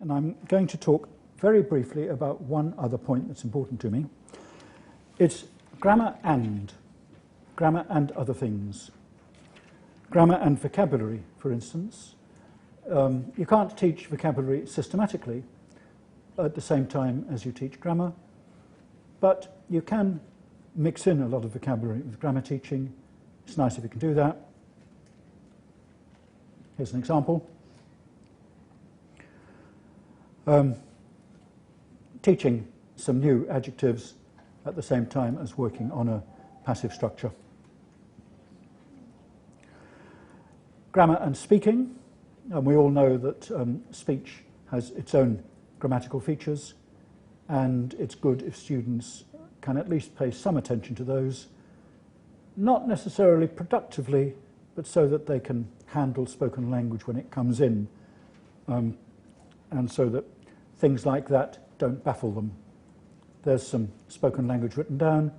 and I'm going to talk very briefly about one other point that's important to me. It's grammar and other things. Grammar and vocabulary, for instance. You can't teach vocabulary systematically at the same time as you teach grammar, but you can mix in a lot of vocabulary with grammar teaching. It's nice if you can do that. Here's an example. Teaching some new adjectives at the same time as working on a passive structure. Grammar and speaking. And we all know that speech has its own grammatical features, and it's good if students can at least pay some attention to those, not necessarily productively, but so that they can handle spoken language when it comes in, and so that things like that don't baffle them. There's some spoken language written down,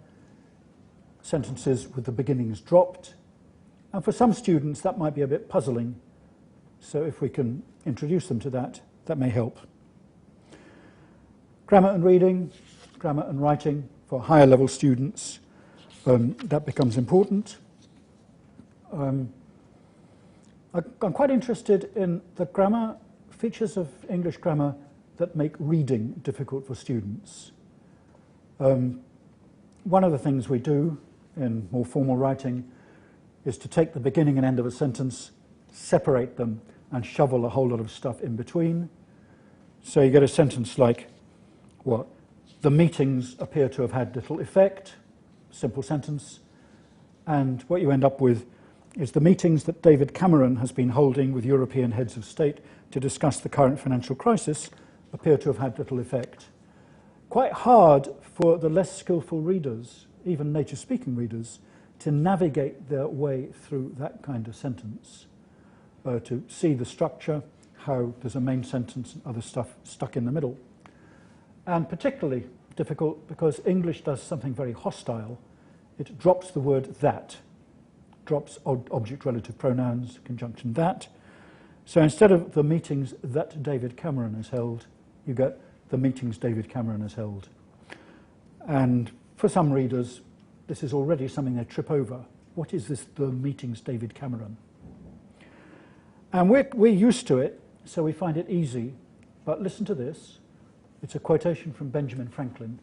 sentences with the beginnings dropped, and for some students that might be a bit puzzling, so if we can introduce them to that, that may help. Grammar and reading, grammar and writing for higher level students, that becomes important. I'm quite interested in the grammar, features of English grammar that make reading difficult for students. One of the things we do in more formal writing is to take the beginning and end of a sentence, separate them, and shovel a whole lot of stuff in between. So you get a sentence like, what? The meetings appear to have had little effect, simple sentence, and what you end up with is the meetings that David Cameron has been holding with European heads of state to discuss the current financial crisis appear to have had little effect. Quite hard for the less skillful readers, even native-speaking readers, to navigate their way through that kind of sentence, to see the structure, how there's a main sentence and other stuff stuck in the middle. And particularly difficult because English does something very hostile. It drops the word that, drops object relative pronouns, conjunction that. So instead of the meetings that David Cameron has held, you get the meetings David Cameron has held. And for some readers, this is already something they trip over. What is this, the meetings David Cameron? And we're used to it, so we find it easy. But listen to this. It's a quotation from Benjamin Franklin.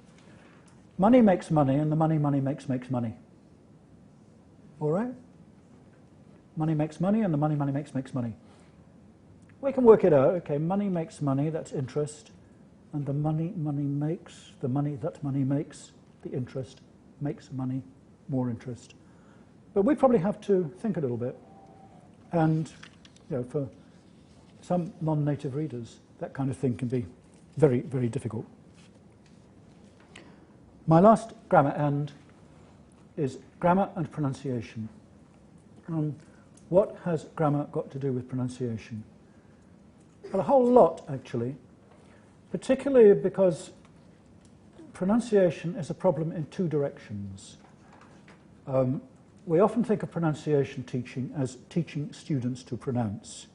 Money makes money, and the money makes money. All right? Money makes money, and the money makes money. We can work it out. Okay, money makes money, that's interest. And the money makes, the money that money makes, the interest makes money, more interest. But we probably have to think a little bit. And for some non-native readers, that kind of thing can be very, very difficult. My last grammar and is grammar and pronunciation. What has grammar got to do with pronunciation? Well, a whole lot, actually, particularly because pronunciation is a problem in two directions. We often think of pronunciation teaching as teaching students to pronounce.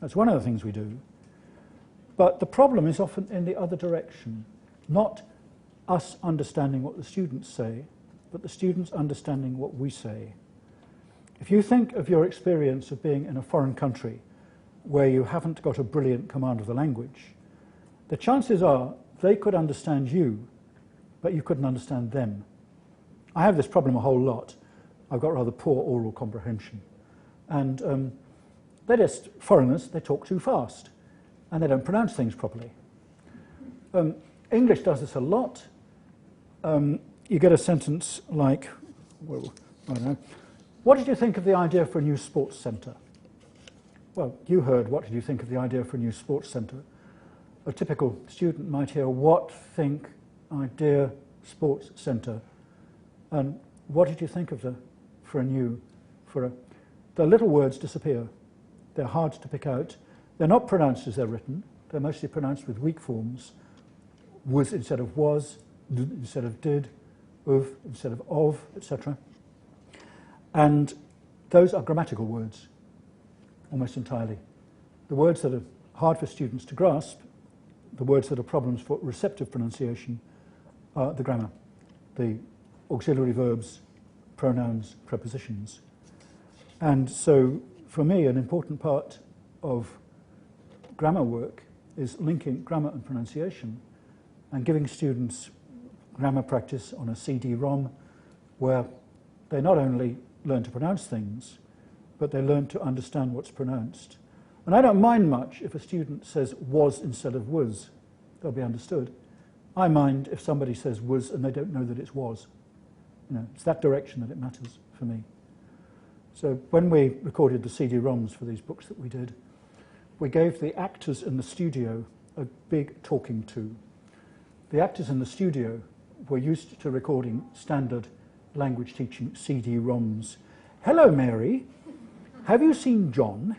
That's one of the things we do. But the problem is often in the other direction, not us understanding what the students say, but the students understanding what we say. If you think of your experience of being in a foreign country where you haven't got a brilliant command of the language, the chances are they could understand you, but you couldn't understand them. I have this problem a whole lot. I've got rather poor oral comprehension. And they're just foreigners, they talk too fast, and they don't pronounce things properly. English does this a lot. You get a sentence like, well, I don't know, what did you think of the idea for a new sports centre? Well, you heard, what did you think of the idea for a new sports centre? A typical student might hear, what think, idea, sports centre? And what did you think of the little words disappear. They're hard to pick out. They're not pronounced as they're written. They're mostly pronounced with weak forms. Was instead of was, d instead of did, of instead of, etc. And those are grammatical words, almost entirely. The words that are hard for students to grasp the words that are problems for receptive pronunciation are the grammar, the auxiliary verbs, pronouns, prepositions. And so, for me, an important part of grammar work is linking grammar and pronunciation and giving students grammar practice on a CD-ROM where they not only learn to pronounce things, but they learn to understand what's pronounced. And I don't mind much if a student says was instead of was. They'll be understood. I mind if somebody says was and they don't know that it's was. You know, it's that direction that it matters for me. So when we recorded the CD-ROMs for these books that we did, we gave the actors in the studio a big talking to. The actors in the studio were used to recording standard language teaching CD-ROMs. Hello, Mary. Have you seen John?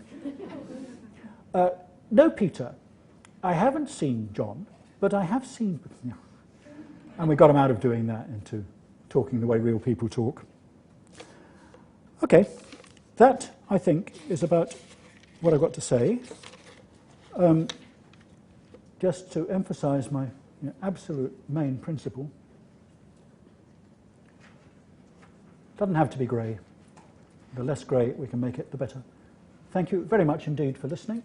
No, Peter. I haven't seen John, but I have seen... And we got them out of doing that into talking the way real people talk. Okay, that, I think, is about what I've got to say. Just to emphasize my absolute main principle. Doesn't have to be grey. The less grey we can make it, the better. Thank you very much indeed for listening.